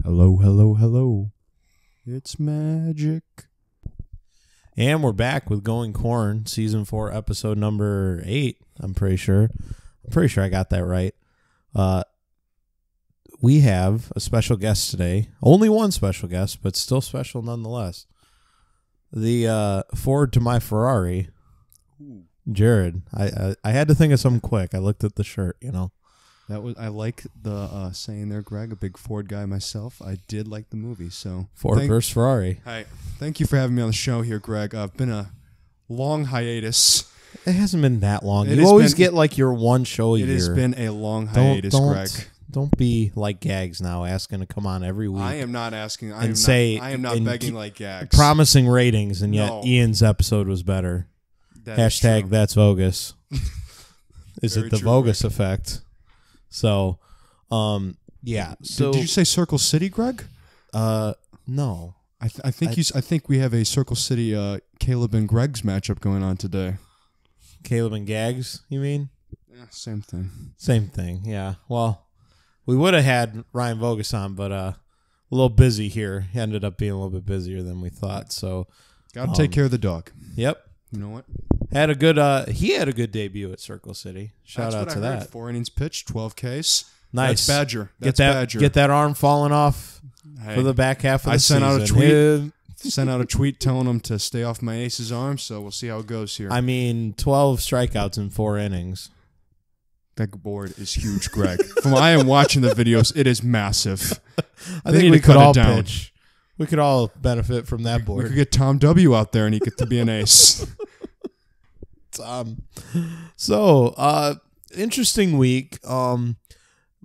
Hello, hello, hello. It's magic. And we're back with Going Corn, Season 4, Episode number 8, I'm pretty sure. I got that right. We have a special guest today. Only one special guest, but still special nonetheless. The Ford to my Ferrari, Jared. I had to think of something quick. I looked at the shirt, you know. I like the saying there, Greg. A big Ford guy myself. I did like the movie, so Ford versus Ferrari. Hi, thank you for having me on the show here, Greg. I've been a long hiatus. It hasn't been that long. You always get like your one show a year. It has been a long hiatus, Greg. Don't be like Gags now, asking to come on every week. I am not asking. I am not begging like Gags. Promising ratings, and yet Ian's episode was better. Hashtag that's Vogus. Is it the Vogus effect? So, yeah. So did you say Circle City, Greg? No. I think we have a Circle City Caleb and Greg's matchup going on today. Caleb and Gags, you mean? Yeah, same thing. Same thing. Yeah. Well, we would have had Ryan Vogus on, but a little busy here. He ended up being a little bit busier than we thought. So, got to take care of the dog. Yep. You know what? He had a good debut at Circle City. Shout out to that. 4 innings pitched, 12 Ks. Nice. That's Badger. Get that arm falling off for the back half of the season. Sent out a tweet telling him to stay off my ace's arm, so we'll see how it goes here. I mean, 12 strikeouts in 4 innings. That board is huge, Greg. From I am watching the videos, it is massive. I think we could all pitch. We could all benefit from that board. We could get Tom W. out there and he could be an ace. Interesting week.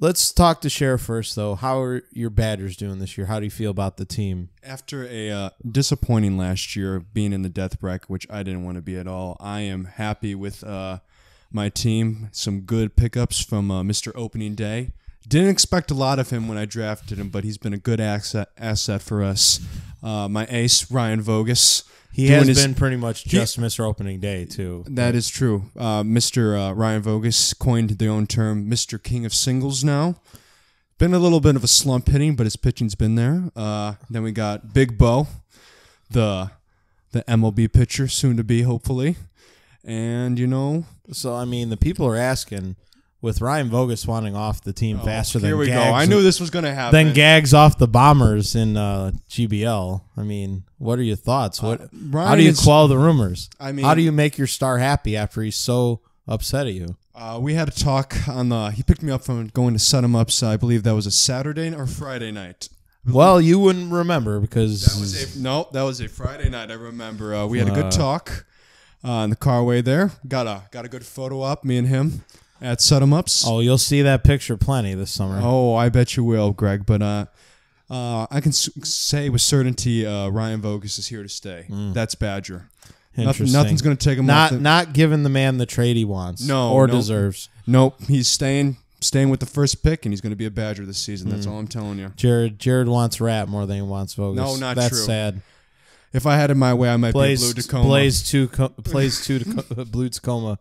Let's talk to Sheriff first, though. How are your Badgers doing this year? How do you feel about the team? After a disappointing last year, being in the death bracket, which I didn't want to be at all, I am happy with my team. Some good pickups from Mr. Opening Day. Didn't expect a lot of him when I drafted him, but he's been a good asset for us. My ace, Ryan Vogus. He has been pretty much just Mr. Opening Day, too. That is true. Mr. Ryan Vogus coined the own term Mr. King of Singles now. Been a little bit of a slump hitting, but his pitching's been there. Then we got Big Bo, the MLB pitcher, soon to be, hopefully. And, you know. So, I mean, the people are asking, with Ryan Vogus wanting off the team faster than Gags. Here we go. I knew this was going to happen. Then Gags off the Bombers in GBL. I mean, what are your thoughts? How do you quell the rumors? I mean, how do you make your star happy after he's so upset at you? We had a talk on he picked me up from going to set him up, so I believe that was a Saturday or Friday night. Well, you wouldn't remember because... that was a Friday night, I remember. We had a good talk in the carway there. Got a good photo up, me and him. At set-em-ups. Oh, you'll see that picture plenty this summer. Oh, I bet you will, Greg. But I can say with certainty Ryan Vogus is here to stay. That's Badger. Nothing's going to take him off. Not giving the man the trade he wants deserves. Nope. He's staying with the first pick, and he's going to be a Badger this season. That's all I'm telling you. Jared wants Rat more than he wants Vogus. No, not true. That's sad. If I had it my way, I might be Blue Tacoma. Plays two Blue Tacoma.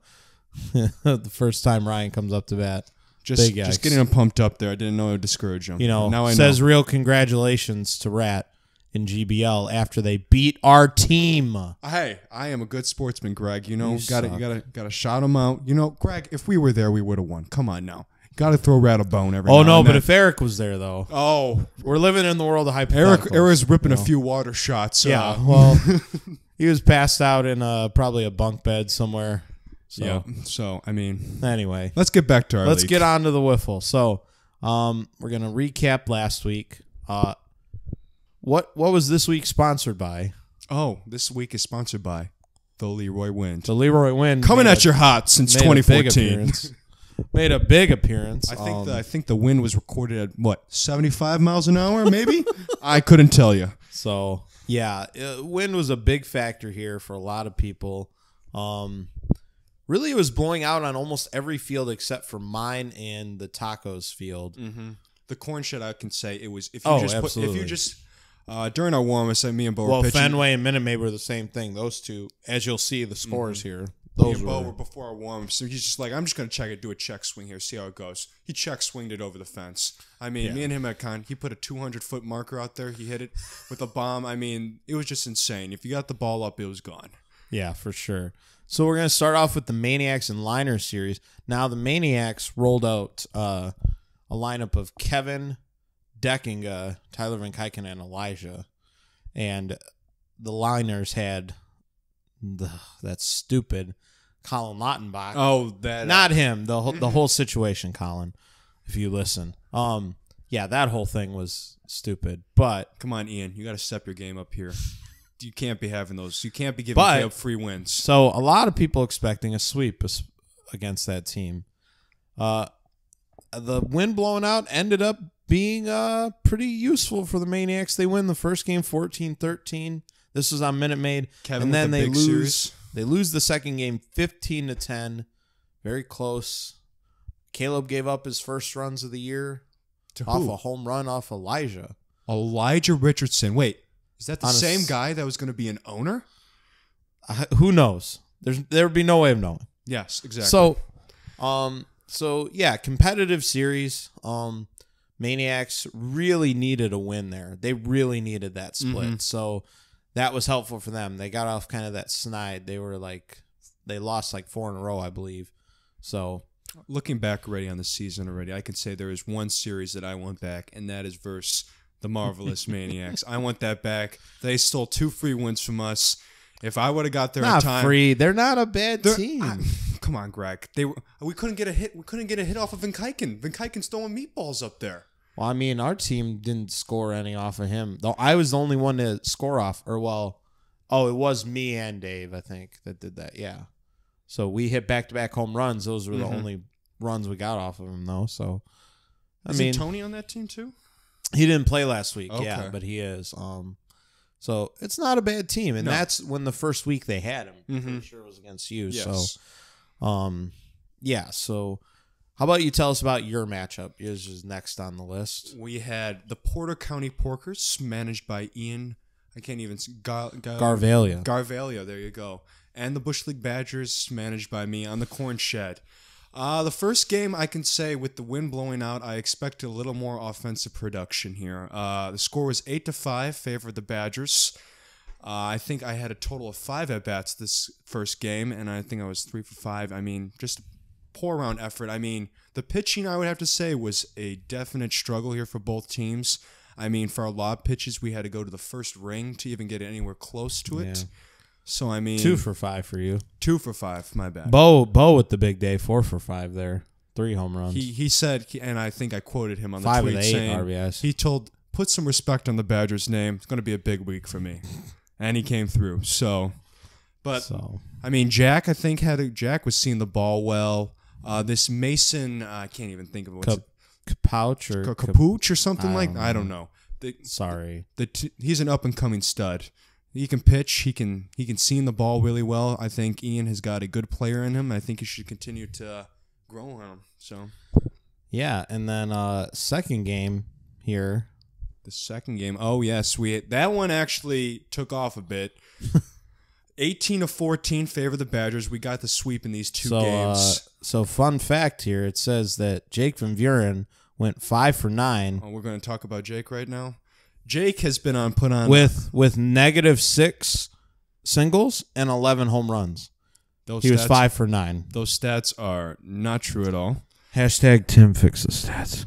The first time Ryan comes up to bat. Just getting him pumped up there. I didn't know it would discourage him. You know, now says real congratulations to Rat in GBL after they beat our team. Hey, I am a good sportsman, Greg. You know, gotta shout him out. You know, Greg, if we were there, we would have won. Come on now. Got to throw Rat a bone every now and then. But if Eric was there, though. Oh. We're living in the world of hypotheticals. Eric was ripping a few water shots. Yeah, well, he was passed out in probably a bunk bed somewhere. So I mean, anyway, let's get back to our Let's league. get on to the wiffle. So, we're gonna recap last week. What was this week sponsored by? Oh, this week is sponsored by the Leroy Wind. The Leroy Wind coming at your hot since 2014. Made a big appearance. I think the wind was recorded at what 75 miles an hour, maybe. I couldn't tell you. So yeah, wind was a big factor here for a lot of people. Really, it was blowing out on almost every field except for mine and the Tacos field. Mm-hmm. The corn shed, I can say it was. Absolutely. During our warm-ups, me and Bo were pitching. Fenway and Minute Maid were the same thing. Those two, as you'll see the scores here, Me and Bo were before our warm-up, so he's just like, I'm just going to do a check swing here, see how it goes. He check swinged it over the fence. I mean, me and him he put a 200-foot marker out there. He hit it with a bomb. I mean, it was just insane. If you got the ball up, it was gone. Yeah, for sure. So we're going to start off with the Maniacs and Liners series. Now, the Maniacs rolled out a lineup of Kevin, Deckinga, Tyler Van Kuiken, and Elijah. And the Liners had that stupid Colin Lautenbach. Oh, that not him. The whole situation, Colin. If you listen, that whole thing was stupid. But come on, Ian, you got to step your game up here. You can't be having those. You can't be giving Caleb free wins. So a lot of people expecting a sweep against that team. The wind blowing out ended up being pretty useful for the Maniacs. They win the first game 14-13. This was on Minute Maid. Kevin, and then they lose. Series. They lose the second game 15-10. Very close. Caleb gave up his first runs of the year off a home run off Elijah. Elijah Richardson. Wait, is that the same guy that was going to be an owner? Who knows? There would be no way of knowing. Yes, exactly. So competitive series. Maniacs really needed a win there. They really needed that split. Mm-hmm. So that was helpful for them. They got off kind of that snide. They lost like 4 in a row, I believe. So looking back already on the season I can say there is one series that I want back, and that is versus the Marvelous Maniacs. I want that back. They stole 2 free wins from us. If I would have got there in time, not free. They're not a bad team. Come on, Greg. We couldn't get a hit. We couldn't get a hit off of Van Kuiken. Van Kuiken's throwing meatballs up there. Well, I mean, our team didn't score any off of him. Though I was the only one to score off. It was me and Dave, I think, that did that. Yeah. So we hit back-to-back home runs. Those were the only runs we got off of him, though. So, Is Tony on that team too? He didn't play last week. Okay. Yeah, but he is. So it's not a bad team, and that's when the first week they had him. I'm pretty sure it was against you. Yes. So, So, how about you tell us about your matchup? Yours is next on the list. We had the Porter County Porkers, managed by Ian. I can't even Garvalia. Garvalia. There you go. And the Bush League Badgers, managed by me, on the Corn Shed. The first game, I can say, with the wind blowing out, I expected a little more offensive production here. The score was 8-5, favored the Badgers. I think I had a total of 5 at-bats this first game, and I think I was 3 for 5. I mean, just a poor round effort. I mean, the pitching, I would have to say, was a definite struggle here for both teams. I mean, for our lob pitches, we had to go to the first ring to even get anywhere close to it. Yeah. So, I mean... 2 for 5 for you. 2 for 5, my bad. Bo with the big day, 4 for 5 there. 3 home runs. He said, and I think I quoted him on the 5 tweet of the 8 saying, RBIs. he told, put some respect on the Badgers' name. It's going to be a big week for me. And he came through. I mean, Jack was seeing the ball well. This Mason, I can't even think of it. Capuch or something like that. I don't know. He's an up-and-coming stud. He can pitch. He can seam the ball really well. I think Ian has got a good player in him. I think he should continue to grow on him. So, yeah, and then second game here. The second game. Oh yes, that one actually took off a bit. 18-14 favor the Badgers. We got the sweep in these 2 games. So fun fact here: it says that Jake Van Vuren went 5 for 9. Oh, we're going to talk about Jake right now. Jake has been put on with -6 singles and 11 home runs. He was 5 for 9. Those stats are not true at all. # Tim fix the stats.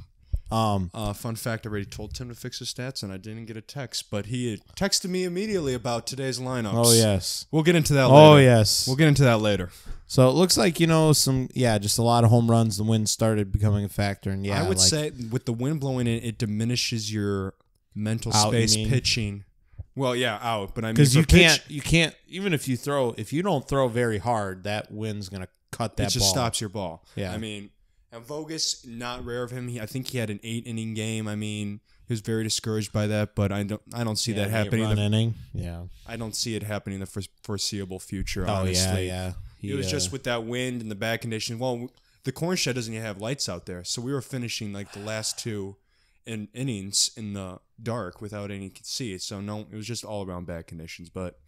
Fun fact: I already told Tim to fix his stats, and I didn't get a text, but he texted me immediately about today's lineups. Oh yes, we'll get into that later. Oh yes, we'll get into that later. So it looks like just a lot of home runs. The wind started becoming a factor, and I would say with the wind blowing in, it diminishes your mental space pitching. Well, yeah, out. But I mean, because you can't even if you don't throw very hard, that wind's gonna cut that ball. It just stops your ball. Yeah, I mean, and Vogus, not rare of him. I think he had an 8-inning game. I mean, he was very discouraged by that, but I don't see that happening. Inning. Yeah, I don't see it happening in the foreseeable future. Honestly. Yeah. It was just with that wind and the bad condition. Well, the Corn Shed doesn't even have lights out there, so we were finishing like the last 2 innings in the dark without any seats. So no, it was just all around bad conditions. But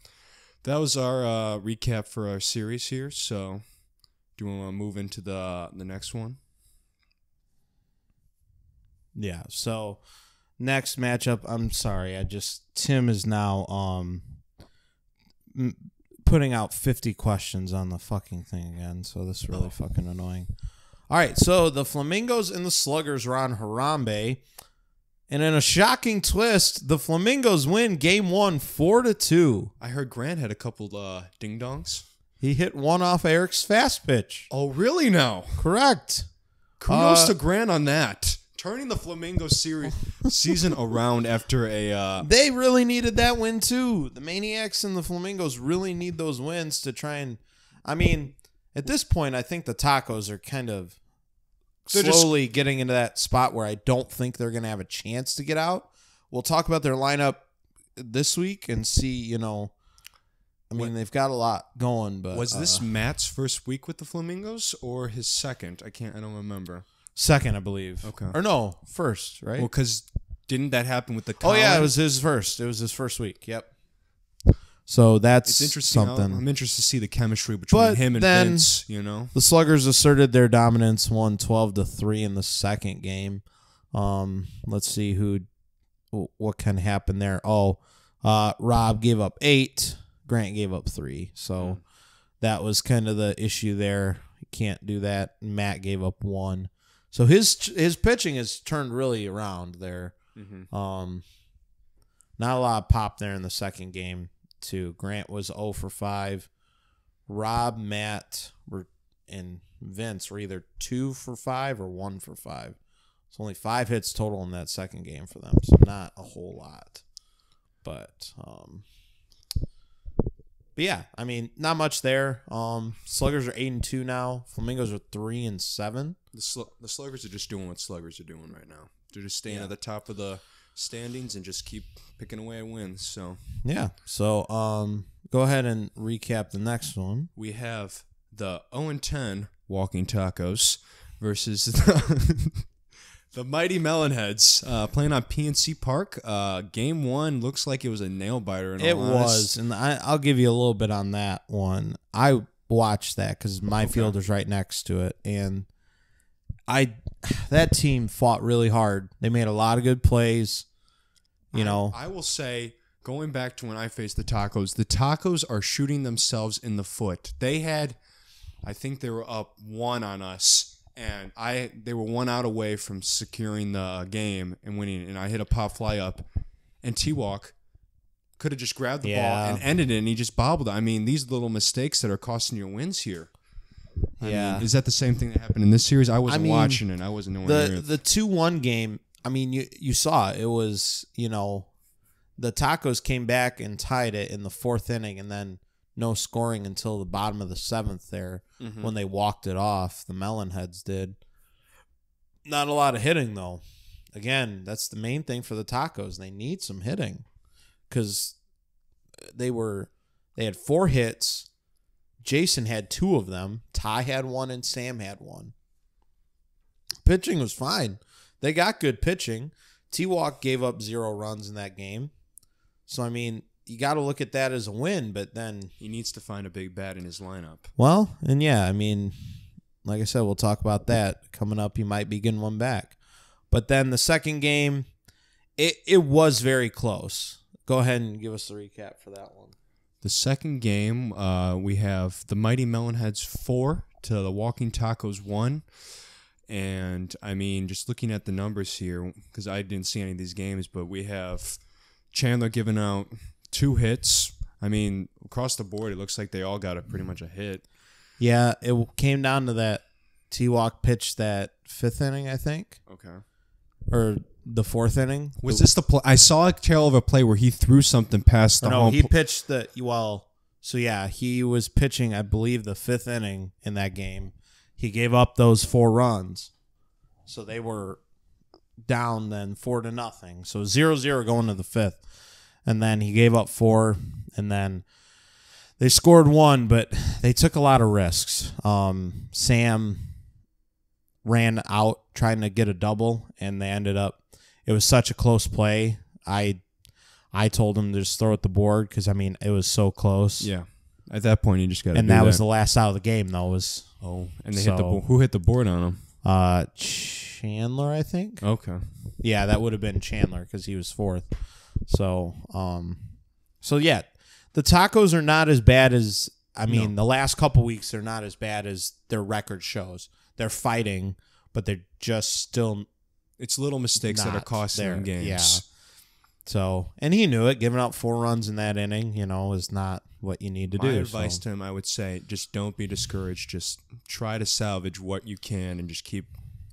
that was our recap for our series here. So, do you want to move into the next one? Yeah. So, next matchup. I'm sorry. Tim is now putting out 50 questions on the fucking thing again. So this is really fucking annoying. All right. So the Flamingos and the Sluggers are on Harambe. And in a shocking twist, the Flamingos win game 1, 4-2. I heard Grant had a couple ding-dongs. He hit one off Eric's fast pitch. Oh, really now? Correct. Kudos to Grant on that. Turning the Flamingo season around after a... They really needed that win, too. The Maniacs and the Flamingos really need those wins to try and... I mean, at this point, I think the Tacos are kind of... They're slowly getting into that spot where I don't think they're going to have a chance to get out. We'll talk about their lineup this week and see, I mean, they've got a lot going, but... Was this Matt's first week with the Flamingos or his second? I don't remember. Second, I believe. Okay. Or no, first, right? Well, because didn't that happen with the Collins? Oh, yeah, it was his first. It was his first week, yep. So that's interesting. something. I'm interested to see the chemistry between him and Vince, The Sluggers asserted their dominance, won 12-3 in the second game. Let's see what can happen there. Rob gave up 8. Grant gave up 3. So that was kind of the issue there. He can't do that. Matt gave up 1. So his pitching has turned really around there. Mm-hmm. Not a lot of pop there in the second game. Grant was 0 for 5. Rob, Matt, and Vince were either 2 for 5 or 1 for 5. It's only 5 hits total in that second game for them, so not a whole lot. But yeah, I mean, not much there. Sluggers are 8-2 now. Flamingos are 3-7. The Sluggers are just doing what Sluggers are doing right now. They're just staying at the top of the standings and just keep picking away at wins. So yeah. So go ahead and recap the next one. We have the 0-10 Walking Tacos versus the Mighty Melonheads playing on PNC Park. Game 1 looks like it was a nail biter. It was, and I'll give you a little bit on that one. I watched that because my field is right next to it, and that team fought really hard. They made a lot of good plays. I will say, going back to when I faced the Tacos are shooting themselves in the foot. I think they were up 1 on us, and they were 1 out away from securing the game and winning. And I hit a pop fly up, and T-Walk could have just grabbed the ball and ended it, and he just bobbled it. I mean, these little mistakes that are costing your wins here. I mean, is that the same thing that happened in this series? I wasn't watching it. I wasn't nowhere near it. The 2-1 game, I mean, you saw it. It was, the Tacos came back and tied it in the 4th inning, and then no scoring until the bottom of the 7th there when they walked it off. The Melonheads did. Not a lot of hitting, though. Again, that's the main thing for the Tacos. They need some hitting because they had 4 hits. Jason had 2 of them. Ty had 1 and Sam had 1. Pitching was fine. They got good pitching. T-Walk gave up 0 runs in that game. So, I mean, you got to look at that as a win, but then... He needs to find a big bat in his lineup. Well, and yeah, I mean, like I said, we'll talk about that. Coming up, he might be getting one back. But then the second game, it was very close. Go ahead and give us the recap for that one. The second game, we have the Mighty Melonheads 4 to the Walking Tacos 1. And, I mean, just looking at the numbers here, because I didn't see any of these games, but we have Chandler giving out 2 hits. I mean, across the board, it looks like they all got pretty much a hit. Yeah, it came down to that T-Walk pitch that 5th inning, I think. Okay. Or the 4th inning. Was this the play? I saw a tail of a play where he threw something past the home. No, he pitched he was pitching, I believe, the 5th inning in that game. He gave up those 4 runs. So they were down then 4-0. So 0-0 going to the 5th. And then he gave up 4. And then they scored 1, but they took a lot of risks. Sam ran out trying to get a double, and they ended up... It was such a close play. I I told him to just throw at the board because, I mean, it was so close. Yeah. At that point, you just got to. And that was the last out of the game, though. And they hit the who hit the board on him? Chandler, I think. Okay. Yeah, that would have been Chandler because he was fourth. So, yeah, the Tacos are not as bad as. I mean, the last couple weeks they're not as bad as their record shows. They're fighting, but they're just still. It's little mistakes that are costing them games. Yeah. So, and he knew it. Giving up 4 runs in that inning, is not what you need to do. My advice to him, I would say, just don't be discouraged. Just try to salvage what you can and just keep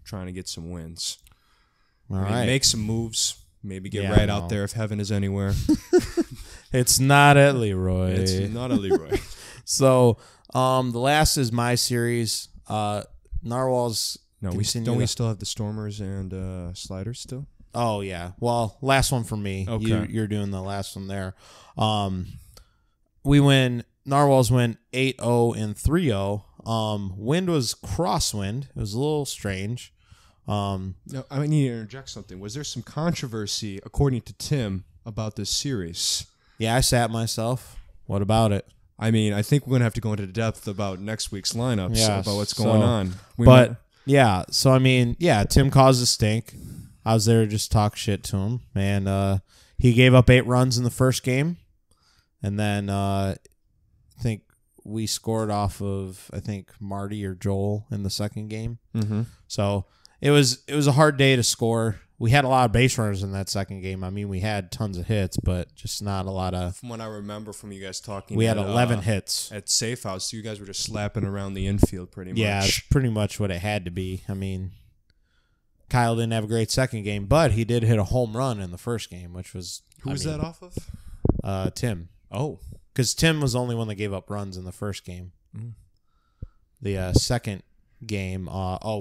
trying to get some wins. All right. Make some moves. Maybe get out there if heaven is anywhere. It's not at Leroy. It's not at Leroy. So, the last is my series. Narwhals. No, we still have the Stormers and Sliders still? Oh, yeah. Well, last one for me. Okay. You're doing the last one there. Narwhals win 8-0 and 3-0. Wind was crosswind. It was a little strange. No, I need to interject something. Was there some controversy, according to Tim, about this series? Yeah, I sat myself. What about it? I mean, I think we're going to have to go into depth about next week's lineups, about what's going on. So, I mean, Tim caused a stink. I was there to just talk shit to him, and he gave up 8 runs in the first game, and then I think we scored off of Marty or Joel in the second game. Mm-hmm. So it was a hard day to score. We had a lot of base runners in that second game. I mean, we had tons of hits, but just not a lot of. From what I remember from you guys talking, we had 11 hits at Safe House. So you guys were just slapping around the infield pretty much. Yeah, it's pretty much what it had to be. I mean, Kyle didn't have a great second game, but he did hit a home run in the first game, which was Who was that off of? Tim. Oh, because Tim was the only one that gave up runs in the first game. Mm. The second game,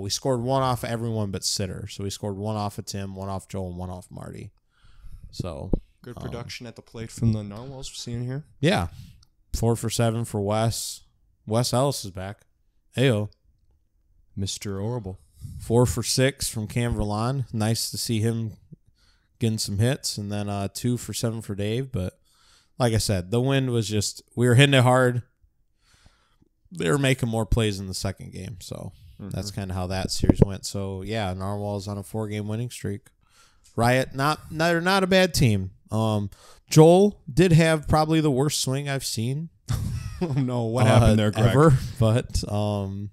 we scored 1 off of everyone but Sitter. So we scored 1 off of Tim, 1 off Joel, and 1 off Marty. So good production at the plate from the Narwhals we're seeing here. Yeah, 4 for 7 for Wes. Wes Ellis is back. Heyo, Mr. Horrible. 4 for 6 from Cam Verlon. Nice to see him getting some hits, and then 2 for 7 for Dave. But like I said, the wind was just, we were hitting it hard. They were making more plays in the second game, so that's kind of how that series went. So yeah, Narwhals on a 4-game winning streak. Riot, they're not a bad team. Joel did have probably the worst swing I've seen. Oh no, what happened there, Greg? Ever, but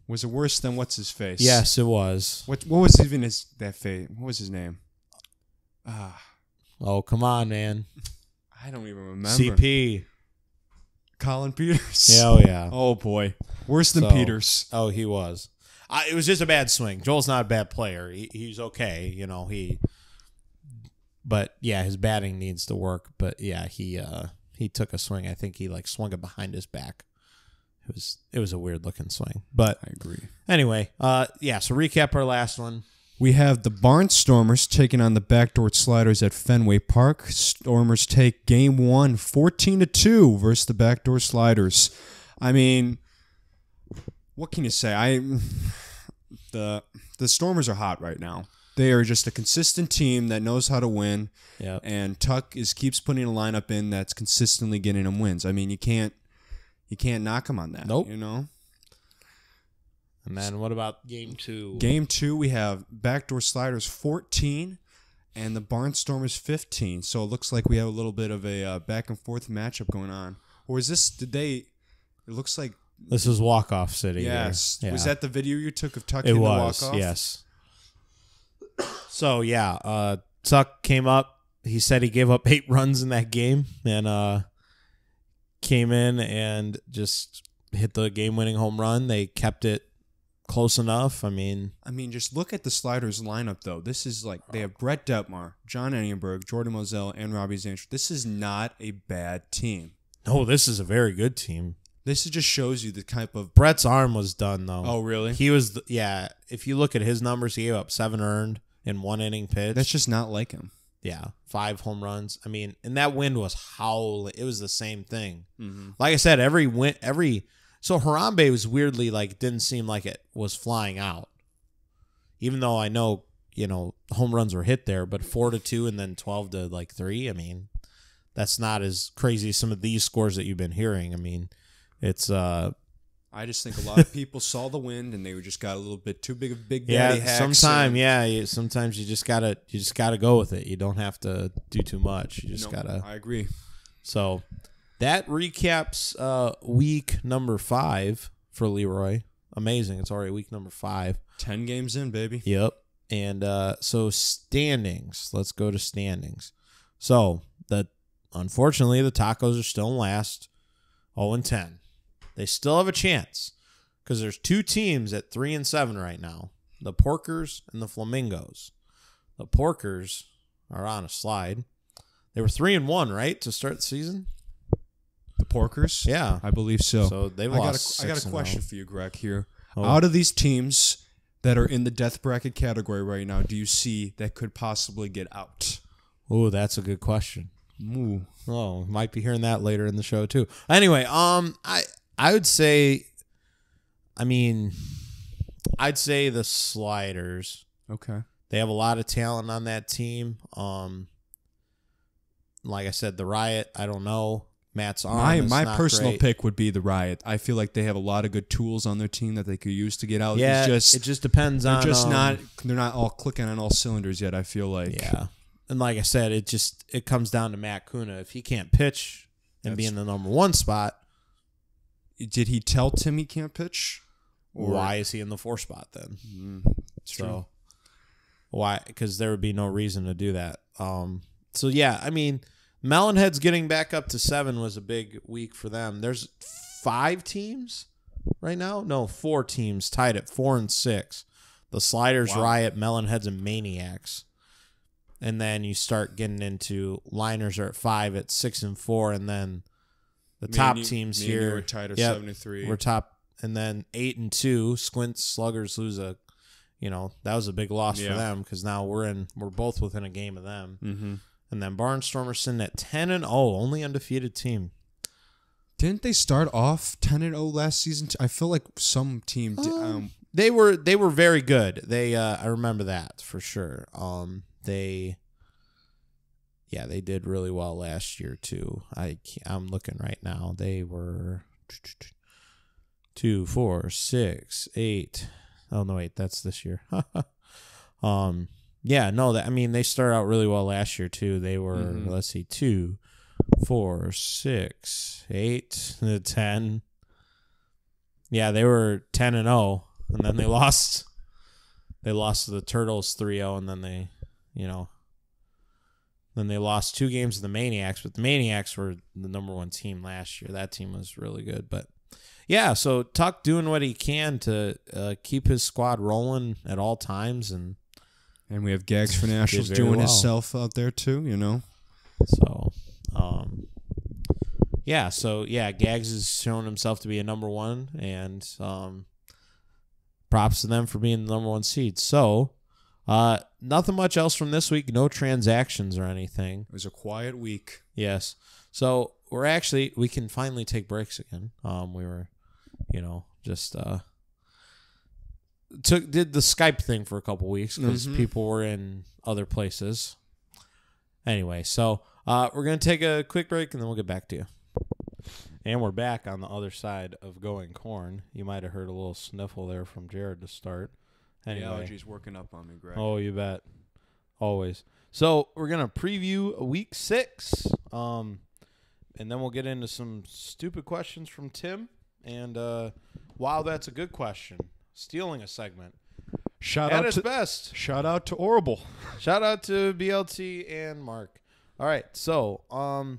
was it worse than what's his face? Yes, it was. What was even that face? What was his name? Oh, come on, man. I don't even remember. CP. Colin Peters. Yeah, oh yeah. Oh boy, worse than Peters. Oh, he was. It was just a bad swing. Joel's not a bad player. He's okay, But yeah, his batting needs to work. But yeah, he took a swing. I think he swung it behind his back. It was a weird looking swing. But I agree. Anyway, so recap our last one. We have the Barnstormers taking on the Backdoor Sliders at Fenway Park. Stormers take Game 1, 14-2 versus the Backdoor Sliders. I mean, what can you say? The Stormers are hot right now. They are just a consistent team that knows how to win. Yep. And Tuck keeps putting a lineup in that's consistently getting them wins. I mean, you can't knock them on that. Nope. And then what about Game 2? Game 2, we have Backdoor Sliders 14 and the Barnstormers 15. So it looks like we have a little bit of a back and forth matchup going on. Or is this, it looks like. This is Walk-Off City. Yes. Yeah. Was that the video you took of Tuck in the walk-off? It was, yes. So, yeah, Tuck came up. He said he gave up 8 runs in that game and came in and just hit the game-winning home run. They kept it close enough. I mean, just look at the Sliders lineup, though. This is they have Brett Detmar, John Ennienberg, Jordan Moselle, and Robbie Zanch. This is not a bad team. No, this is a very good team. This just shows you the type of... Brett's arm was done, though. Oh, really? He was... if you look at his numbers, he gave up 7 earned in 1 inning pitch. That's just not like him. Yeah, 5 home runs. I mean, and that wind was howling. It was the same thing. Mm-hmm. Like I said, So Harambe was weirdly didn't seem like it was flying out. Even though I know, home runs were hit there, but 4-2 and then 12-3. I mean, that's not as crazy as some of these scores that you've been hearing. I mean, it's I just think a lot of people saw the wind and they just got a little bit too big of big daddy hacks. Sometimes you just gotta go with it. You don't have to do too much. You just gotta. I agree. So that recaps week number 5 for Leroy. Amazing. It's already week number 5. 10 games in, baby. Yep. And so standings. Let's go to standings. So unfortunately the Tacos are still in last, 0-10. They still have a chance because there's 2 teams at 3-7 right now, the Porkers and the Flamingos. The Porkers are on a slide. They were 3-1, right, to start the season? The Porkers? Yeah. I believe so. So they've lost. I got a question for you, Greg, here. Oh. Out of these teams that are in the death bracket category right now, do you see that could possibly get out? Oh, that's a good question. Ooh. Oh, might be hearing that later in the show too. Anyway, I would say, I'd say the Sliders. Okay. They have a lot of talent on that team. Like I said, the Riot, I don't know. Matt's arm my not personal great. pick would be the Riot. I feel like they have a lot of good tools on their team that they could use to get out. Yeah, it just depends they're on. Just they're not all clicking on all cylinders yet. I feel like. Yeah, and like I said, it comes down to Matt Kuna. If he can't pitch and be in the number 1 spot. Did he tell Tim he can't pitch? Or why is he in the 4 spot then? It's true. Why? Because there would be no reason to do that. So yeah, Melonhead's getting back up to 7 was a big week for them. There's 5 teams right now. No, 4 teams tied at 4 and 6. The Sliders, wow. Riot, Melonheads, and Maniacs. And then you start getting into Liners are at 5 at 6 and 4, and then. The top teams here. We're tied at 7-3. We're top, and then 8-2. Squint Sluggers lose that was a big loss for them because now we're both within a game of them. Mm-hmm. And then Barnstormers sitting at 10-0, only undefeated team. Didn't they start off 10-0 last season? I feel like some team. They were very good. I remember that for sure. They did really well last year too. I'm looking right now. They were 2, 4, 6, 8. Oh no, wait, that's this year. They started out really well last year too. They were let's see, 2, 4, 6, 8, 10. Yeah, they were 10-0, and then they lost. They lost to the Turtles 3-0, and then they, Then they lost 2 games to the Maniacs, but the Maniacs were the number 1 team last year. That team was really good. But, yeah, so Tuck doing what he can to keep his squad rolling at all times. And we have Gags for Nationals doing himself out there too, So, Gags has shown himself to be a number 1, and props to them for being the number 1 seed. So, nothing much else from this week. No transactions or anything. It was a quiet week. Yes. So we can finally take breaks again. We were, did the Skype thing for a couple weeks because people were in other places. Anyway, so we're going to take a quick break and then we'll get back to you. And we're back on the other side of Going Corn. You might have heard a little sniffle there from Jared to start. Anyway. The allergy's working up on me, Greg. Oh, you bet. Always. So we're going to preview week 6. And then we'll get into some stupid questions from Tim. And wow, that's a good question. Stealing a segment. Shout out to Orrible. Shout out to BLT and Mark. All right, so we're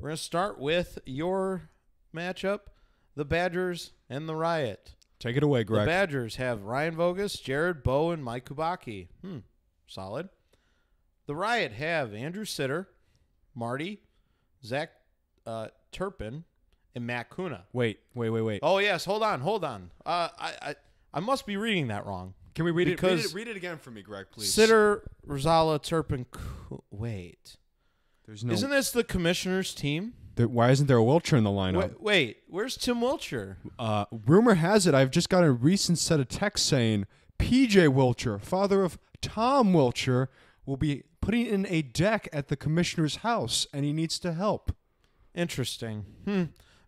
going to start with your matchup, the Badgers and the Riot. Take it away, Greg. The Badgers have Ryan Vogus, Jared Bowe, and Mike Kubacki. Solid. The Riot have Andrew Sitter, Marty, Zach Turpin, and Matt Kuna. Wait. Oh, yes. Hold on. I must be reading that wrong. Can we read it? Read it again for me, Greg, please. Sitter, Rosala, Turpin. Wait. There's no. Isn't this the commissioner's team? Why isn't there a Wilcher in the lineup? Wait. Where's Tim Wilcher? Rumor has it, I've just got a recent set of texts saying P.J. Wilcher, father of Tom Wilcher, will be putting in a deck at the commissioner's house, and he needs to help. Interesting.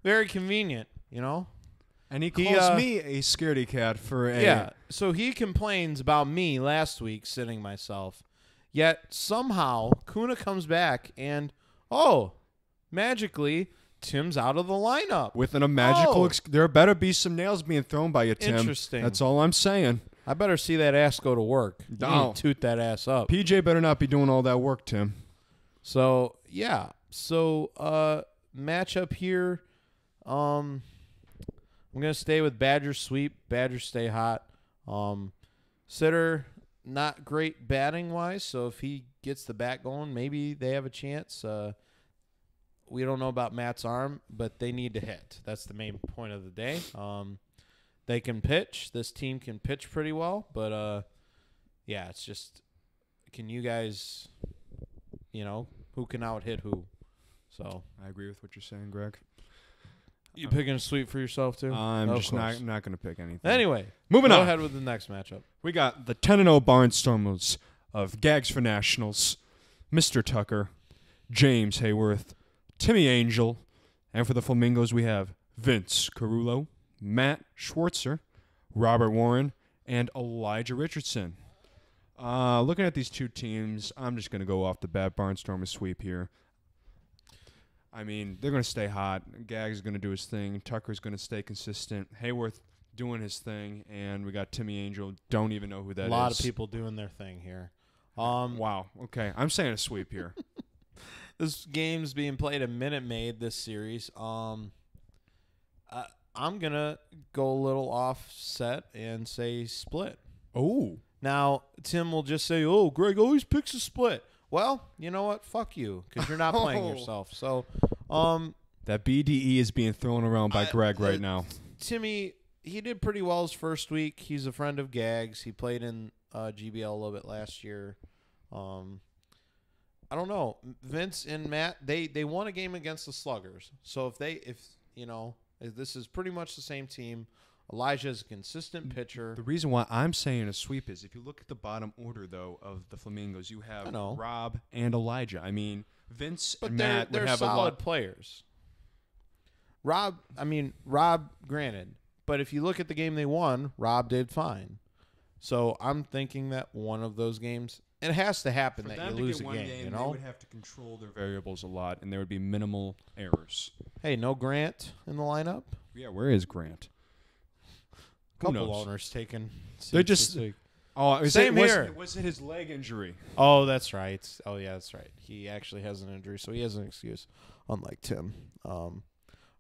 Very convenient, you know? And he calls me a scaredy cat for a... Yeah, so he complains about me last week sitting myself. Yet somehow Kuna comes back and, magically, Tim's out of the lineup. Within a magical... there better be some nails being thrown by you, Tim. Interesting. That's all I'm saying. I better see that ass go to work. No. Toot that ass up. PJ better not be doing all that work, Tim. So, yeah. So, matchup here. I'm going to stay with Badgers sweep. Badgers stay hot. Sitter, not great batting-wise, so if he gets the bat going, maybe they have a chance. We don't know about Matt's arm, but they need to hit. That's the main point of the day. They can pitch. This team can pitch pretty well, but, yeah, it's just can you guys, who can out-hit who? So I agree with what you're saying, Greg. You picking a sweep for yourself, too? I'm just not going to pick anything. Anyway, moving on. Go ahead with the next matchup. We got the 10-0 Barnstormers of Gags for Nationals, Mr. Tucker, James Hayworth, Timmy Angel, and for the Flamingos we have Vince Carullo, Matt Schwartzer, Robert Warren, and Elijah Richardson. Looking at these two teams, I'm just going to go off the bat Barnstormers sweep here. I mean, they're going to stay hot. Gags is going to do his thing. Tucker's going to stay consistent. Hayworth doing his thing. And we got Timmy Angel. Don't even know who that is. A lot of people doing their thing here. Wow. Okay. I'm saying a sweep here. This game's being played at Minute Maid, this series. I'm going to go a little offset and say split. Oh. Now, Tim will just say, Greg always picks a split. Well, you know what? Fuck you, because you're not playing yourself. So, that BDE is being thrown around by Greg right now. Timmy, he did pretty well his first week. He's a friend of Gags. He played in GBL a little bit last year. I don't know. Vince and Matt, they won a game against the Sluggers. So if this is pretty much the same team. Elijah is a consistent pitcher. The reason why I'm saying a sweep is if you look at the bottom order, though, of the Flamingos, you have Rob and Elijah. I mean, Vince and Matt would have solid a lot. Players. Rob, granted. But if you look at the game they won, Rob did fine. So I'm thinking that one of those games, it has to happen that you lose a game. They would have to control their variables a lot, and there would be minimal errors. Hey, no Grant in the lineup? Yeah, where is Grant? Couple owners taken. They're just. Same here. Was it his leg injury? Oh, that's right. Oh, yeah, that's right. He actually has an injury, so he has an excuse, unlike Tim. All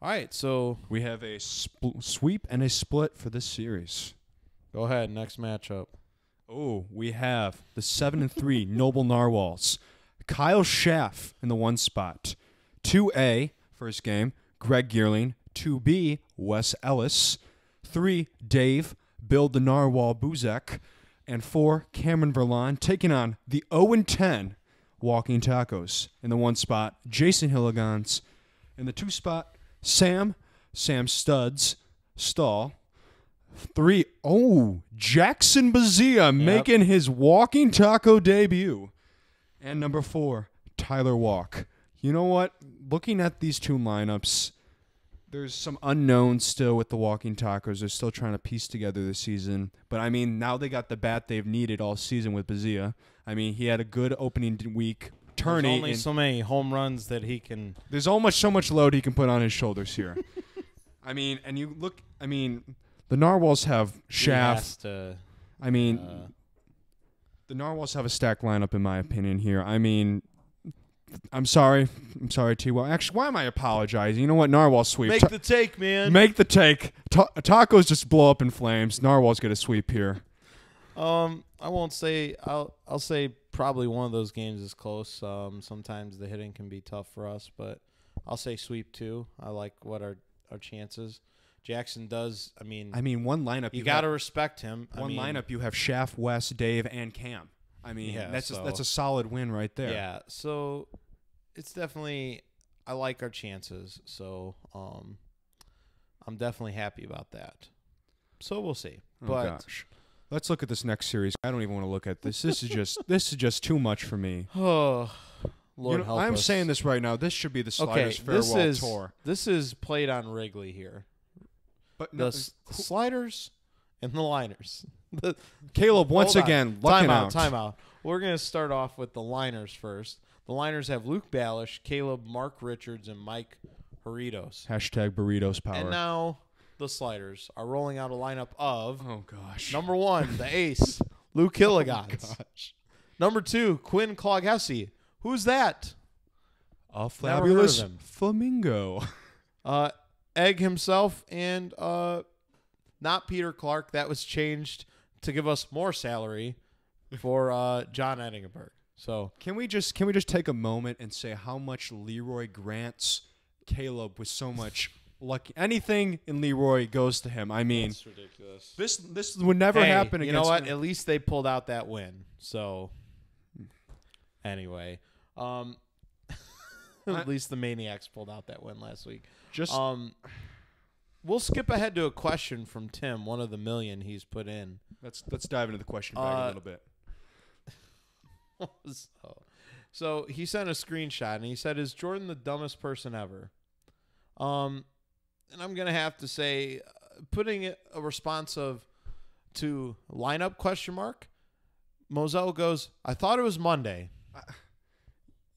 right, so we have a sweep and a split for this series. Go ahead, next matchup. Oh, we have the 7-3 Noble Narwhals. Kyle Schaff in the 1 spot. 2A, first game, Greg Geerling. 2B, Wes Ellis. 3, Dave, Build the Narwhal Buzek. And 4, Cameron Verlon, taking on the 0-10 Walking Tacos. In the 1 spot, Jason Hilligans. In the 2 spot, Sam Studs, Stall. 3, Jackson Bazia making his Walking Taco debut. And number 4, Tyler Walk. You know what? Looking at these two lineups, there's some unknowns still with the Walking Tacos. They're still trying to piece together the season. But, I mean, now they got the bat they've needed all season with Bazia. I mean, he had a good opening week. There's only so many home runs that he can... There's almost so much load he can put on his shoulders here. I mean, and you look... I mean, the Narwhals have Schaff. The Narwhals have a stacked lineup, in my opinion, here. I mean... I'm sorry, T. Well, actually, why am I apologizing? You know what? Narwhal sweep. Make the take, man. Make the take. Tacos just blow up in flames. Narwhals get a sweep here. I won't say. I'll say probably one of those games is close. Sometimes the hitting can be tough for us, but I'll say sweep too. I like what our chances. Jackson does. I mean, one lineup. You got to respect him. One lineup. You have Schaff, Wes, Dave, and Cam. I mean, that's a solid win right there. Yeah, so it's definitely I like our chances. So I'm definitely happy about that. So we'll see. But gosh. Let's look at this next series. I don't even want to look at this. This is just too much for me. Oh, Lord help us. I'm saying this right now. This should be the Sliders farewell tour. This is played on Wrigley here. But no, The Sliders and the Liners. Caleb, once again, lucking out. Time out. We're going to start off with the Liners first. The Liners have Luke Ballish, Caleb, Mark Richards, and Mike Haritos. Hashtag burritos power. And now the Sliders are rolling out a lineup of oh gosh, number 1, the ace, Luke Hilligans. Number 2, Quinn Cloghesse. Who's that? A fabulous him. flamingo. Egg himself and not Peter Clark. That was changed to give us more salary for John Eddingenberg. So can we just take a moment and say how much Leroy grants Caleb with so much lucky? Anything in Leroy goes to him. I mean, that's ridiculous. This would never happen. You know what? At least they pulled out that win. So anyway, at least the Maniacs pulled out that win last week. We'll skip ahead to a question from Tim, one of the million he's put in. Let's dive into the question bag a little bit. So he sent a screenshot and he said, "Is Jordan the dumbest person ever?" And I'm gonna have to say, putting it a response to lineup question mark. Moselle goes, "I thought it was Monday."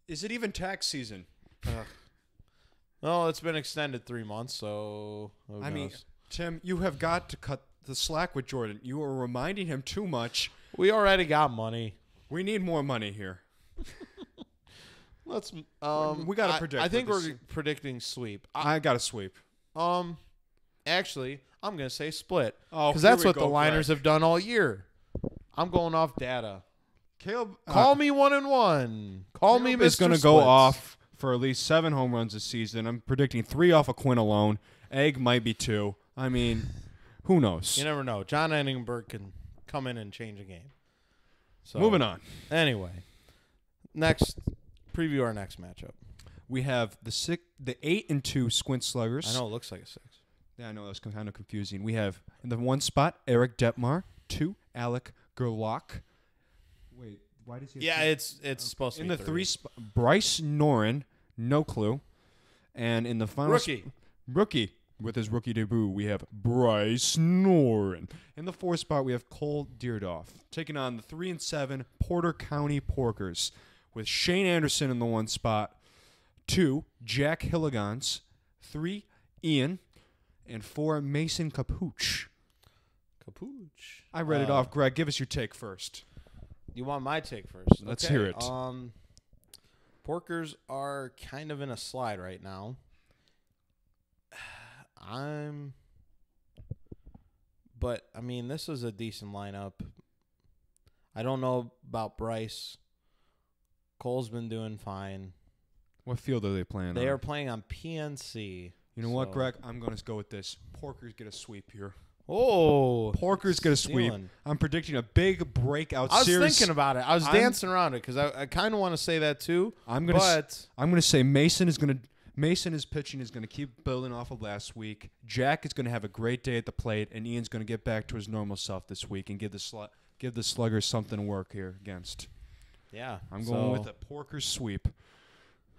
Is it even tax season? Well, it's been extended 3 months, so I mean, Tim, you have got to cut the slack with Jordan. You are reminding him too much. We already got money. We need more money here. Let's. We got to predict. I think we're predicting sweep. I got a sweep. Actually, I'm gonna say split. Oh, because that's what the Liners have done all year. I'm going off data. Caleb, call me 1-1. Call me Mr. is going to go off for at least 7 home runs this season. I'm predicting 3 off of Quinn alone. Egg might be 2. I mean, who knows? You never know. John Eddingenberg can come in and change a game. So moving on. Anyway, next preview our next matchup. We have the 8-2 Squint Sluggers. I know it looks like a 6. Yeah, I know that's kind of confusing. We have in the 1 spot Eric Detmar, 2 Alec Gerlach. Wait, why does he? Yeah, it's supposed to be in the 3 spot. Bryce Noren, no clue, and in the final rookie with his rookie debut, we have Bryce Noren. In the 4 spot, we have Cole Deardoff taking on the 3-7 Porter County Porkers with Shane Anderson in the 1 spot, 2 Jack Hilligans, 3 Ian, and 4 Mason Capuch. I read it off. Greg, give us your take first. You want my take first? Let's hear it. Porkers are kind of in a slide right now. But I mean, this is a decent lineup. I don't know about Bryce. Cole's been doing fine. What field are they playing on? They are playing on PNC. You know what, Greg? I'm going to go with this. Porkers get a sweep here. Oh, Porkers get a sweep. I'm predicting a big breakout series. I was thinking about it. I was dancing around it because I kind of want to say that too. I'm going to say Mason's pitching is going to keep building off of last week. Jack is going to have a great day at the plate, and Ian's going to get back to his normal self this week and give the Sluggers something to work here against. Yeah, I'm going with a Porkers sweep.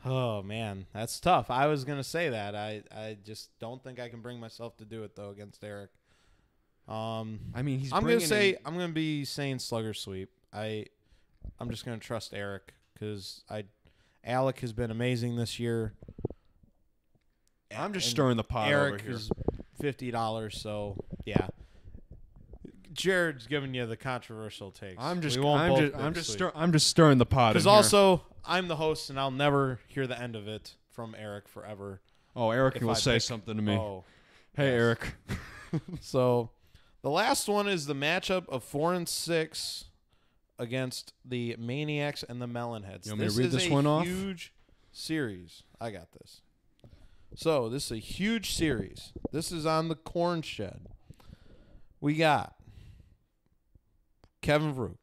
Oh man, that's tough. I was going to say that. I just don't think I can bring myself to do it though against Eric. I mean, I'm gonna be saying slugger sweep. I'm just gonna trust Eric because Alec has been amazing this year. I'm just stirring the pot Eric over here. is $50, so yeah. Jared's giving you the controversial takes. I'm just stirring the pot. Because also I'm the host and I'll never hear the end of it from Eric forever. Oh, Eric will say something to me. Oh, hey, yes. Eric. So. The last one is the matchup of 4 and 6 against the Maniacs and the Melonheads. You want me to read this one off? This is a huge series. I got this. So this is a huge series. This is on the corn shed. We got Kevin Vrook,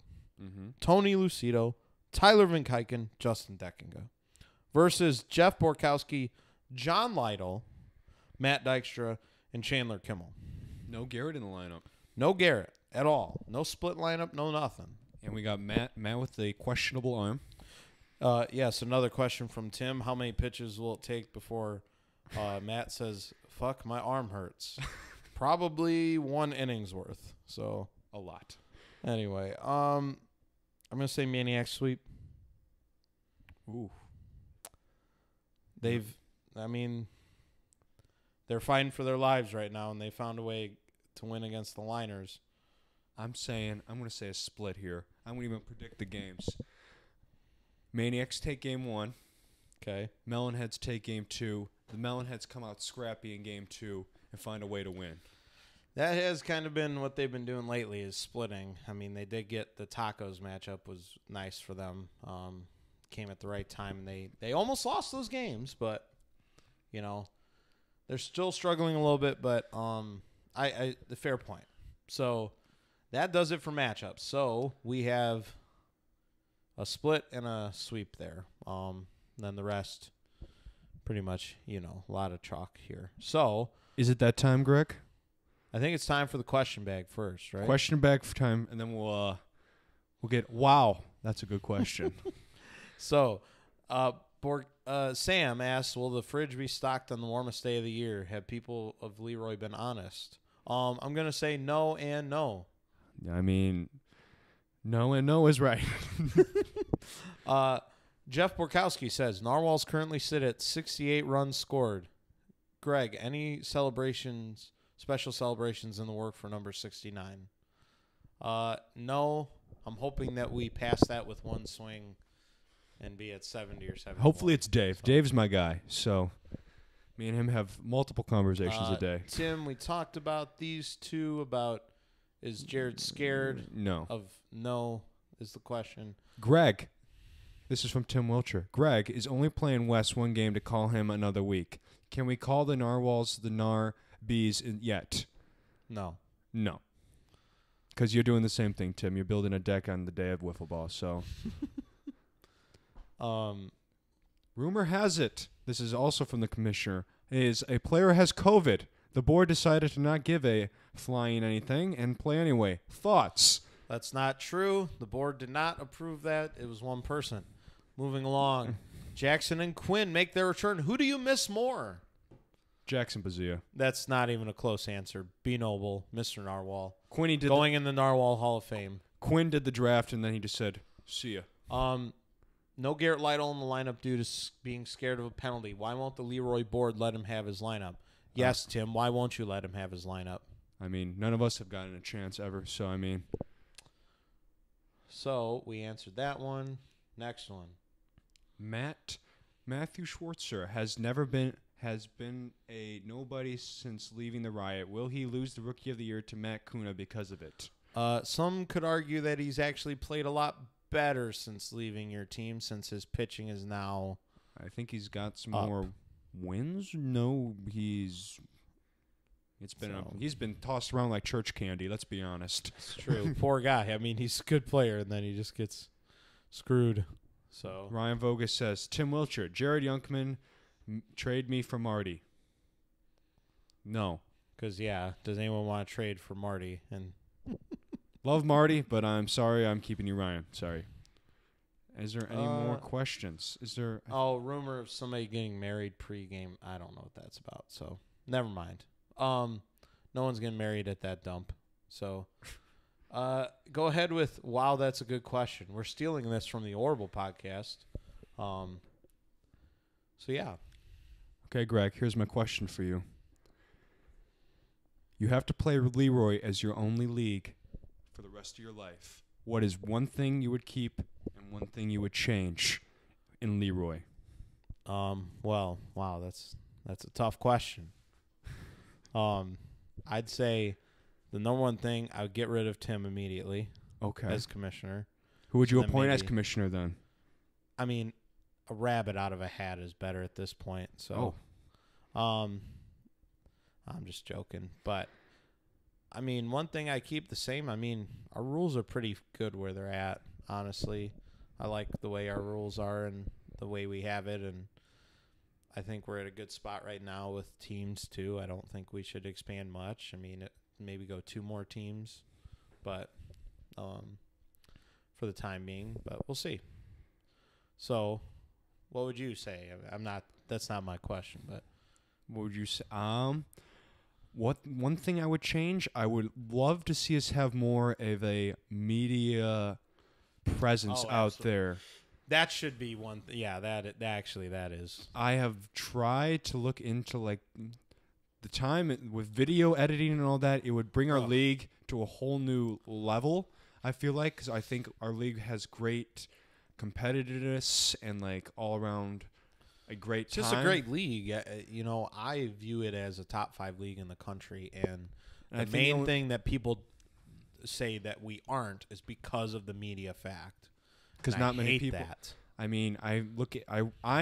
Tony Lucido, Tyler Van Kyken, Justin Deckinga versus Jeff Borkowski, John Lytle, Matt Dykstra, and Chandler Kimmel. No Garrett in the lineup. No Garrett. at all. No split lineup, no nothing. And we got Matt with the questionable arm. Yes, another question from Tim. How many pitches will it take before Matt says, fuck, my arm hurts? Probably 1 inning's worth. So A lot. anyway, I'm going to say Maniac sweep. Ooh. They're fighting for their lives right now, and they found a way to win against the Liners. I'm going to say a split here. I'm going to even predict the games. Maniacs take game 1. Okay. Melonheads take game 2. The Melonheads come out scrappy in game 2 and find a way to win. That has kind of been what they've been doing lately is splitting. I mean, they did get the Tacos matchup was nice for them. Came at the right time. And they almost lost those games, but, they're still struggling a little bit, but the fair point. So that does it for matchups. So we have a split and a sweep there. Then the rest, pretty much, a lot of chalk here. So Is it that time, Greg? I think it's time for the question bag first, right? Question bag for time, and then we'll get. Wow, that's a good question. So, Sam asks, will the fridge be stocked on the warmest day of the year? Have people of Leroy been honest? I'm going to say no and no. I mean, no and no is right. Jeff Borkowski says, Narwhals currently sit at 68 runs scored. Greg, any special celebrations in the work for number 69? No. I'm hoping that we pass that with one swing and be at 70 or 70. Hopefully it's Dave. So. Dave's my guy, so me and him have multiple conversations a day. Tim, we talked about these two about is Jared scared? No. No is the question. Greg, this is from Tim Wilcher. Greg is only playing West one game to call him another week. Can we call the Narwhals the Nar Bees yet? No. No. Because you're doing the same thing, Tim. You're building a deck on the day of wiffle ball, so... Rumor has it, this is also from the commissioner, is a player has COVID. The board decided to not give a flying anything and play anyway. Thoughts? That's not true. The board did not approve that. It was one person. Moving along. Jackson and Quinn make their return. Who do you miss more? Jackson Bazia. That's not even a close answer. Be Noble, Mr. Narwhal. Quinny did going in the Narwhal Hall of Fame. Quinn did the draft, and then he just said, see ya. No Garrett Lytle in the lineup due to being scared of a penalty. Why won't the Leroy board let him have his lineup? Yes, Tim, why won't you let him have his lineup? I mean, none of us have gotten a chance ever, so I mean. So, we answered that one. Next one. Matthew Schwartzer has been a nobody since leaving the Riot. Will he lose the Rookie of the Year to Matt Kuna because of it? Some could argue that he's actually played a lot better since leaving your team, since his pitching is now I think he's got some up. more wins. No, he's been tossed around like church candy, let's be honest. It's true. Poor guy. I mean, he's a good player, and then he just gets screwed. So Ryan Vogus says, Tim Wilcher, Jared Youngman, trade me for Marty. No. Because, does anyone want to trade for Marty? And love Marty, but I'm sorry, I'm keeping you, Ryan. Sorry. Is there any more questions? Is there? Oh, rumor of somebody getting married pre-game. I don't know what that's about, so never mind. No one's getting married at that dump. So go ahead with, wow, that's a good question. We're stealing this from the Orbital podcast. So, yeah. Okay, Greg, here's my question for you. You have to play Leroy as your only league for the rest of your life. What is one thing you would keep and one thing you would change in Leroy? Well, wow, that's a tough question. I'd say the number one thing, I would get rid of Tim immediately. Okay. As commissioner. Who would you appoint as commissioner then? I mean, a rabbit out of a hat is better at this point. So, I'm just joking, but I mean, one thing I keep the same. I mean, our rules are pretty good where they're at. Honestly, I like the way our rules are and the way we have it, and I think we're at a good spot right now with teams too. I don't think we should expand much. I mean, maybe go 2 more teams but for the time being, but we'll see. So, what would you say? I'm not. That's not my question, but What would you say? What one thing I would change? I would love to see us have more of a media presence out absolutely. there. that should be one. Yeah, that is. I have tried to look into like the time with video editing and all that. It would bring our league to a whole new level. I feel like because I think our league has great competitiveness and like all around a great It's just time. a great league. You know, I view it as a top 5 league in the country, and I the think main thing that people say that we aren't is because of the media fact. Because And not I many hate people. that. I mean, I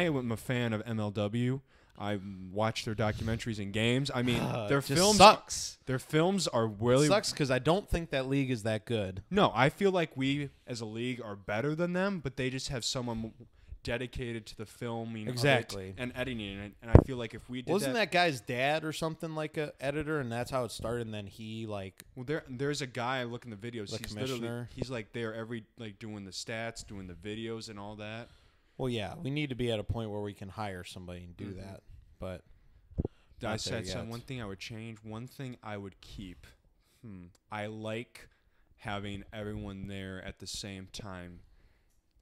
am a fan of MLW. I watch their documentaries and games. I mean, their It just films sucks. Their films are really It sucks because I don't think that league is that good. No, I feel like we as a league are better than them, but they just have someone dedicated to the filming Exactly. of it and editing it. And I feel like if we did Wasn't that guy's dad or something like a editor, and that's how it started? And then he like well, there's a guy I look in the videos. The He's commissioner? he's like there every like doing the stats, doing the videos and all that. well, yeah, we need to be at a point where we can hire somebody and do Mhm. that. But I not there said yet. one thing I would change, one thing I would keep. I like having everyone there at the same time.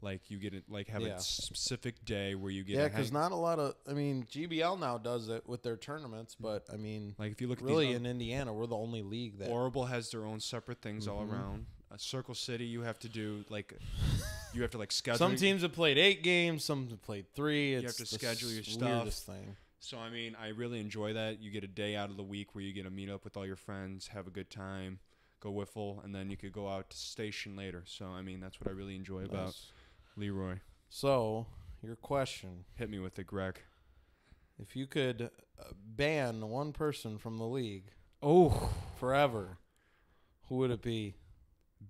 Like you get it, like have Yeah. a specific day where you get. Yeah, to because hang- not a lot of. I mean, GBL now does it with their tournaments, but I mean, like if you look at really these, in Indiana, we're the only league that. Orbital has their own separate things all Mhm. around. Circle City, you have to do like, you have to like schedule. Some teams have played 8 games, some have played 3. have It's to the schedule your weirdest stuff. thing. So I mean, I really enjoy that. You get a day out of the week where you get to meet up with all your friends, have a good time, go wiffle, and then you could go out to station later. So I mean, that's what I really enjoy about Nice. Leroy. So, your question: Hit me with it, Greg. if you could ban one person from the league Oh, forever, who would it be?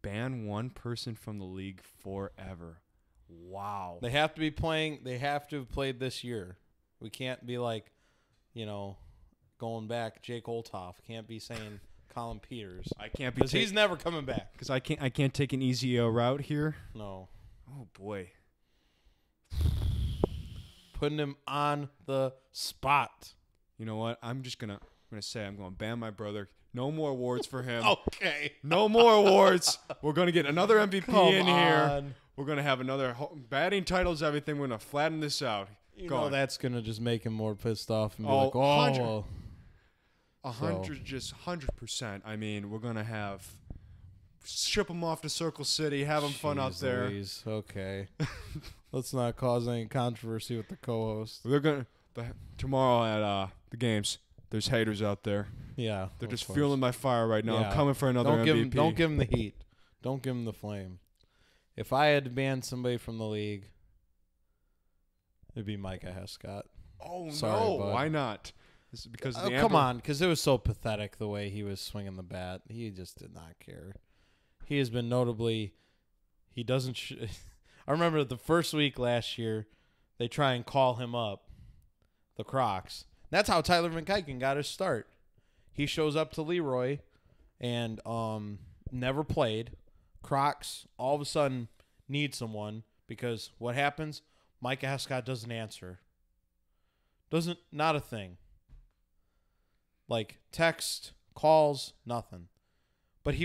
ban one person from the league forever. Wow. They have to be playing. They have to have played this year. We can't be like, you know, going back. Jake Olthoff can't be saying Colin Peters I can't be because he's never coming back. because I can't take an easy route here. No, Oh boy. putting him on the spot. You know what? I'm gonna say I'm gonna ban my brother. No more awards for him. Okay, No more awards. We're gonna get another MVP come in here. on. We're gonna have another batting titles, everything. We're gonna flatten this out. You Go know on. that's gonna just make him more pissed off and be Oh, like, "Oh, 100. well." 100%. I mean, we're gonna have ship them off to Circle City, have them fun out Jeez there. Louise. Okay, let's not cause any controversy with the co-host. They're gonna tomorrow at the games. There's haters out there. Yeah, They're of just course. fueling my fire right now. Yeah. I'm coming for another Don't MVP. give him the heat. Don't give him the flame. If I had to ban somebody from the league, it'd be Micah Hescott. Oh Sorry, no! bud. Why not? This is because of Oh, the come Amber- on, because it was so pathetic the way he was swinging the bat. He just did not care. He has been notably. He doesn't. I remember the first week last year, they try and call him up, the Crocs. That's how Tyler Van Kuiken got his start. He shows up to Leroy, and never played. Crocs all of a sudden need someone because what happens? Micah Hescott doesn't answer. Not a thing. Like text, calls, nothing. But he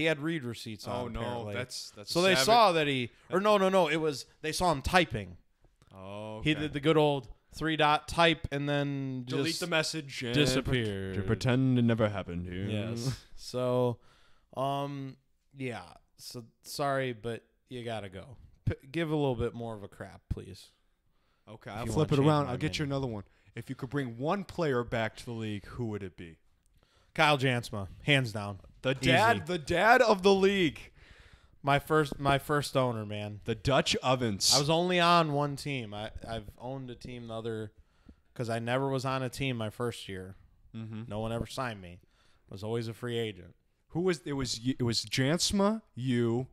had read receipts on. Oh no! apparently. That's So they savage. saw that no. It was they saw him typing. Oh, He did the good old 3-dot type and then delete just the message and disappeared. to pretend it never happened. Yes. So, yeah. So sorry, but you gotta go. Give a little bit more of a crap, please. Okay, If I'll you flip wanna it change around. my I'll get you opinion. another one. If you could bring one player back to the league, who would it be? Kyle Jansma, hands down. The Easy. dad of the league, My first owner, man. the Dutch Ovens. I was only on one team. I've owned a team the other because I never was on a team my first year. Mm-hmm. No one ever signed me. I was always a free agent. Who was it? Was Jansma, you?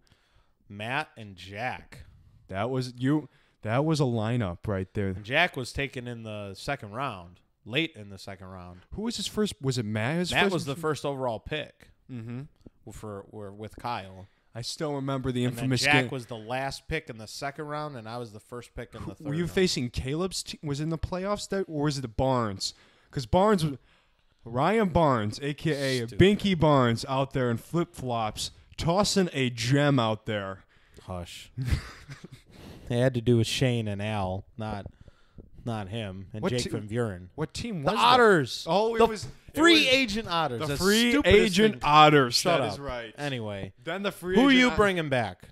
Matt and Jack. That was you. That was a lineup right there. And Jack was taken in the second round, late in the second round. Who was his first? Was it Matt? Matt was the first overall pick. Mm-hmm. were with Kyle. I still remember the And then infamous Jack game. was the last pick in the second round, and I was the first pick in the third Were you round. facing Caleb's team? Was it in the playoffs that, or was it Barnes? Because Ryan Barnes, a.k.a. Stupid. Binky Barnes, out there in flip-flops, tossing a gem out there. Hush. They had to do with Shane and Al, not him, and What Jake te- Van Buren. What team The was Otters. Oh, it the was free agent Otters. the That's free stupidest agent thing. Otters. Shut That up. is right. Anyway, Then the free who are agent you Ot- bringing back?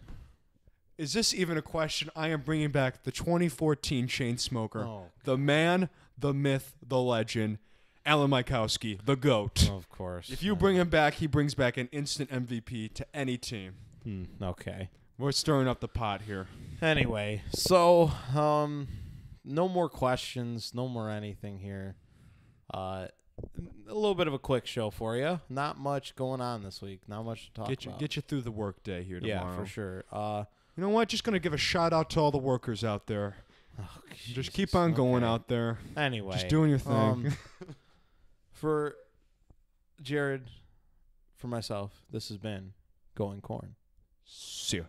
Is this even a question? I am bringing back the 2014 Chain Smoker. Oh, The man, the myth, the legend, Alan Mykowski, the GOAT. of course. If you bring him back, he brings back an instant MVP to any team. Okay. We're stirring up the pot here. Anyway, so no more questions, no more anything here. A little bit of a quick show for you. Not much going on this week. Not much to talk about. Get you through the work day here tomorrow. Yeah, for sure. You know what? Just going to give a shout out to all the workers out there. Just keep on going out there. Anyway. Just doing your thing. For Jared, for myself, this has been Going Corn. See ya.